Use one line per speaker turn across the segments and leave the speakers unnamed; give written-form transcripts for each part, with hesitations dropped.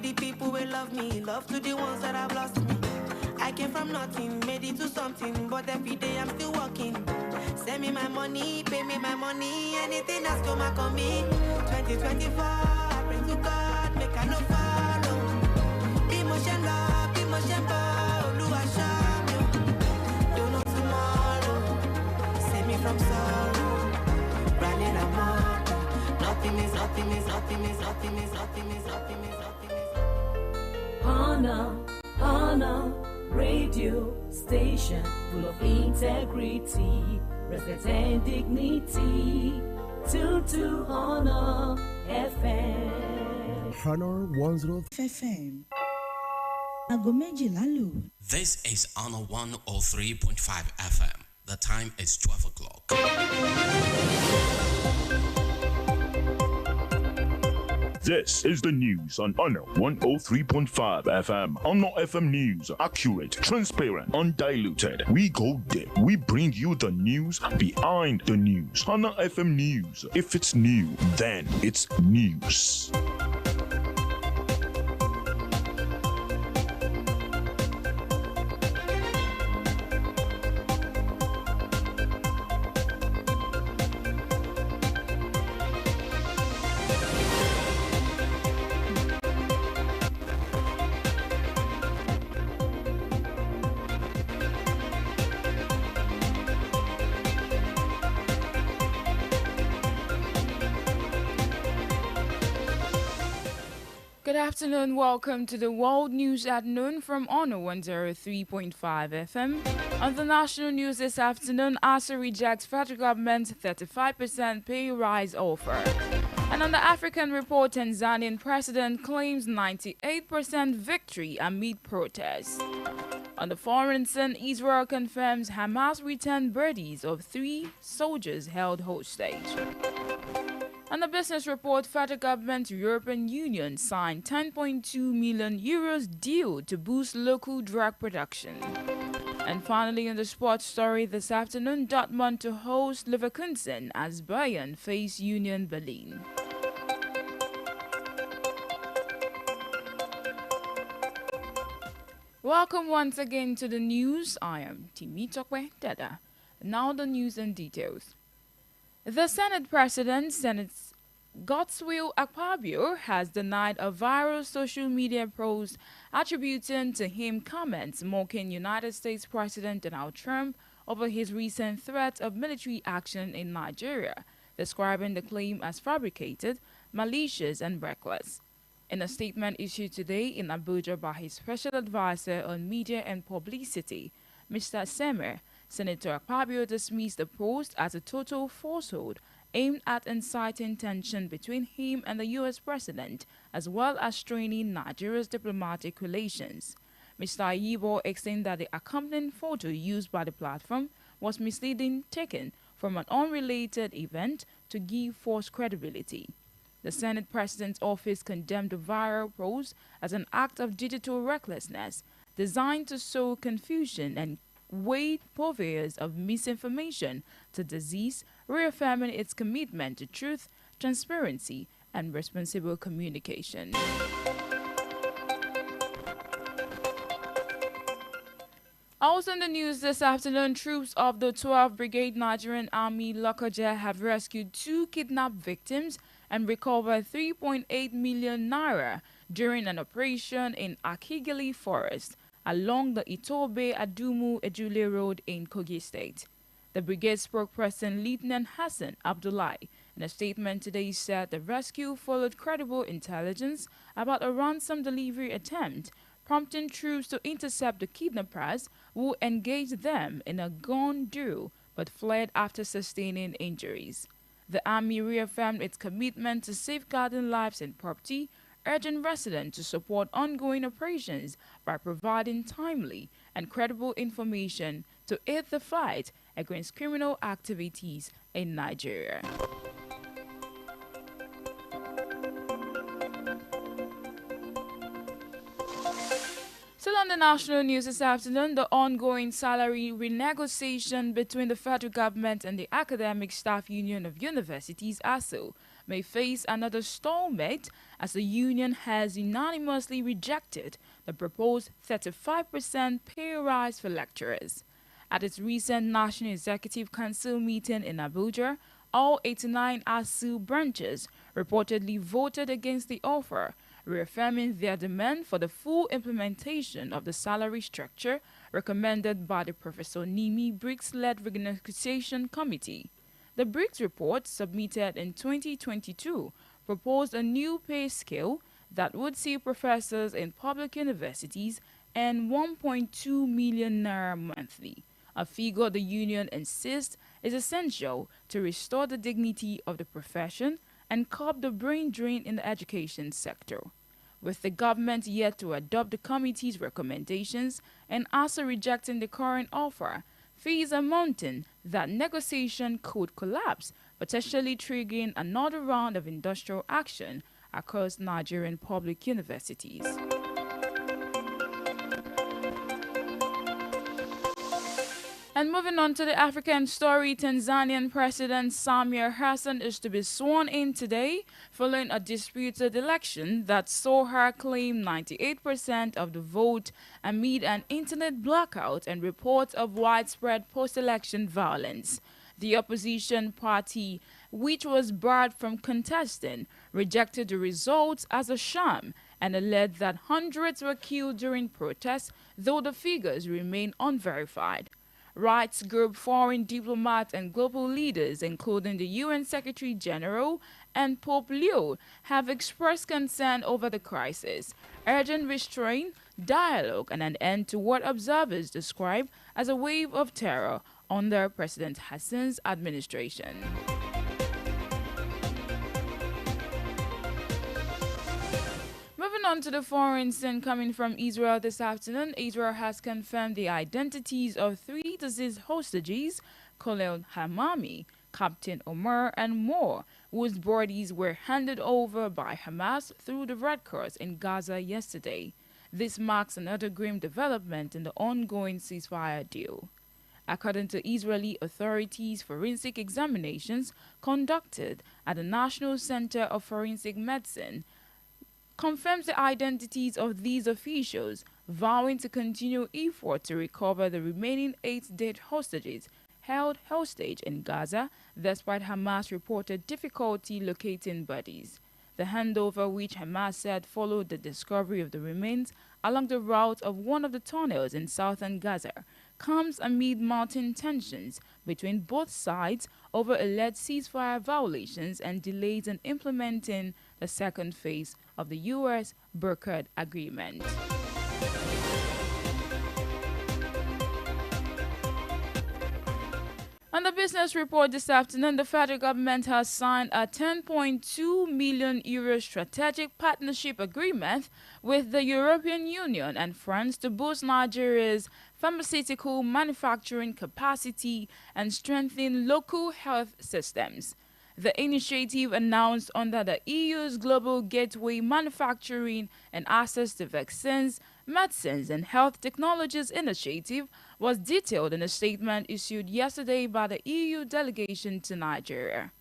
to the people who love me, love to the ones that have lost me. I came from nothing, made it to something, but every day I'm still working. Send me my money, pay me my money, anything that's gonna come me. 2024, I pray to God, make I no follow. Emotion love, emotion ball, do I shop you? Don't know tomorrow, save me from sorrow. Running amok, nothing is, nothing is, nothing is, nothing is, nothing is, nothing is, nothing is.
Honor, radio station full of integrity, respect and dignity. To Honor FM.
Honor 10
FM. Aago méjìlá lù.
This is Honor 103.5 FM. The time is 12 o'clock.
This is the news on Honor 103.5 FM. Honor FM News. Accurate, transparent, undiluted. We go deep. We bring you the news behind the news. Honor FM News. If it's new, then it's news.
Good afternoon, welcome to the World News at Noon from Honor 103.5 FM. On the national news this afternoon, ASA rejects federal government's 35% pay rise offer. And on the African report, Tanzanian president claims 98% victory amid protests. On the foreign scene, Israel confirms Hamas returned bodies of 3 soldiers held hostage. On the business report, federal government European Union signed 10.2 million euros deal to boost local drug production. And finally, in the sports story this afternoon, Dortmund to host Leverkusen as Bayern face Union Berlin. Welcome once again to the news. I am Temitope Dada. Now the news and details. The Senate President, Senate's Godswill Akpabio, has denied a viral social media post attributing to him comments mocking United States President Donald Trump over his recent threat of military action in Nigeria, describing the claim as fabricated, malicious, and reckless. In a statement issued today in Abuja by his special advisor on media and publicity, Mr. Semer, Senator Akpabio dismissed the post as a total falsehood aimed at inciting tension between him and the U.S. president, as well as straining Nigeria's diplomatic relations. Mr. Ayibo explained that the accompanying photo used by the platform was misleading, taken from an unrelated event to give false credibility. The Senate President's office condemned the viral post as an act of digital recklessness designed to sow confusion and wade purveyors of misinformation to disease, reaffirming its commitment to truth, transparency, and responsible communication. Also in the news this afternoon, troops of the 12th Brigade Nigerian Army Lokoja have rescued 2 kidnapped victims and recovered 3.8 million naira during an operation in Akigali Forest along the Itobe Adumu Ejule Road in Kogi State. The brigade spokesperson Lieutenant Hassan Abdullahi in a statement today said the rescue followed credible intelligence about a ransom delivery attempt, prompting troops to intercept the kidnappers who engaged them in a gun duel but fled after sustaining injuries. The Army reaffirmed its commitment to safeguarding lives and property, urging residents to support ongoing operations by providing timely and credible information to aid the fight against criminal activities in Nigeria. Still on the national news this afternoon, the ongoing salary renegotiation between the federal government and the Academic Staff Union of Universities, ASU, may face another stalemate as the union has unanimously rejected the proposed 35% pay rise for lecturers. At its recent National Executive Council meeting in Abuja, all 89 ASU branches reportedly voted against the offer, reaffirming their demand for the full implementation of the salary structure recommended by the Professor Nimi Briggs-led Renegotiation Committee. The Briggs report, submitted in 2022, proposed a new pay scale that would see professors in public universities earn 1.2 million naira monthly, a figure the union insists is essential to restore the dignity of the profession and curb the brain drain in the education sector. With the government yet to adopt the committee's recommendations and also rejecting the current offer, fears are mounting that negotiation could collapse, potentially triggering another round of industrial action across Nigerian public universities. And moving on to the African story, Tanzanian President Samia Hassan is to be sworn in today following a disputed election that saw her claim 98% of the vote amid an internet blackout and reports of widespread post-election violence. The opposition party, which was barred from contesting, rejected the results as a sham and alleged that hundreds were killed during protests, though the figures remain unverified. Rights group, foreign diplomats, and global leaders, including the UN Secretary General and Pope Leo, have expressed concern over the crisis, urging restraint, dialogue, and an end to what observers describe as a wave of terror under President Hassan's administration. Moving on to the foreign scene coming from Israel this afternoon, Israel has confirmed the identities of 3 deceased hostages, Colonel Hamami, Captain Omar, and more, whose bodies were handed over by Hamas through the Red Cross in Gaza yesterday. This marks another grim development in the ongoing ceasefire deal. According to Israeli authorities, forensic examinations conducted at the National Center of Forensic Medicine confirms the identities of these officials, vowing to continue efforts to recover the remaining 8 dead hostages held hostage in Gaza, despite Hamas reported difficulty locating bodies. The handover, which Hamas said followed the discovery of the remains along the route of one of the tunnels in southern Gaza, comes amid mounting tensions between both sides over alleged ceasefire violations and delays in implementing the second phase of the U.S. Burkhardt Agreement. On the business report this afternoon, the federal government has signed a 10.2 million euro strategic partnership agreement with the European Union and France to boost Nigeria's pharmaceutical manufacturing capacity and strengthen local health systems. The initiative, announced under the EU's Global Gateway Manufacturing and Access to Vaccines, Medicines and Health Technologies Initiative, was detailed in a statement issued yesterday by the EU delegation to Nigeria.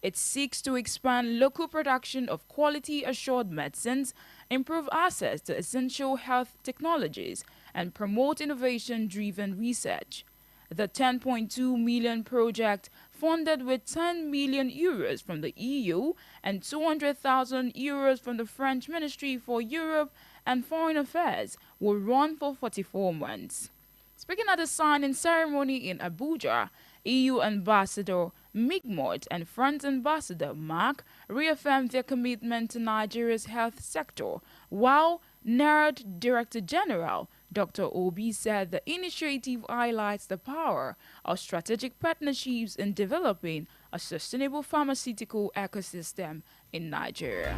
It seeks to expand local production of quality-assured medicines, improve access to essential health technologies, and promote innovation-driven research. The 10.2 million project, funded with 10 million euros from the EU and 200,000 euros from the French Ministry for Europe and Foreign Affairs, will run for 44 months. Speaking at the signing ceremony in Abuja, EU Ambassador Migmort and French Ambassador Mark reaffirmed their commitment to Nigeria's health sector, while NERD Director General Dr. Obi said the initiative highlights the power of strategic partnerships in developing a sustainable pharmaceutical ecosystem in Nigeria.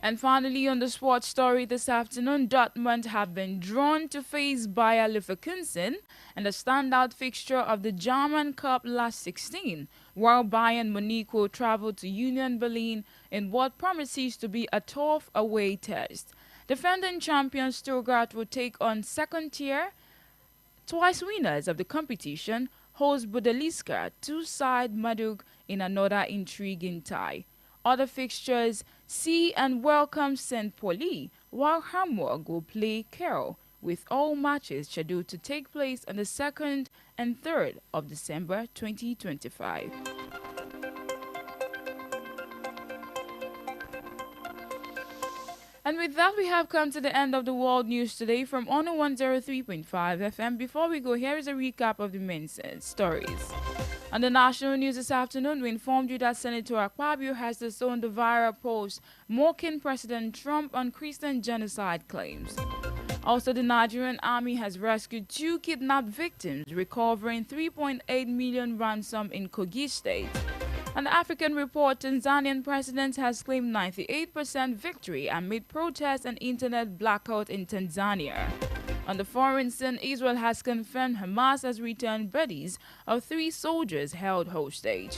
And finally, on the sports story this afternoon, Dortmund have been drawn to face Bayer Leverkusen in the standout fixture of the German Cup last 16, while Bayern Munich will travel to Union Berlin in what promises to be a tough away test. Defending champion Stuttgart will take on second-tier, twice winners of the competition, hosts Budaliska two-side Madug in another intriguing tie. Other fixtures see and welcome St. Pauli, while Hamburg will play Kerl, with all matches scheduled to take place on the 2nd and 3rd of December 2025. And with that, we have come to the end of the world news today from Honor 103.5 FM. Before we go, here is a recap of the main stories. On the national news this afternoon, we informed you that Senator Akpabio has disowned the viral post mocking President Trump on Christian genocide claims. Also, the Nigerian army has rescued 2 kidnapped victims, recovering 3.8 million ransom in Kogi State. On the African report, Tanzanian president has claimed 98% victory amid protests and internet blackout in Tanzania. On the foreign scene, Israel has confirmed Hamas has returned bodies of 3 soldiers held hostage.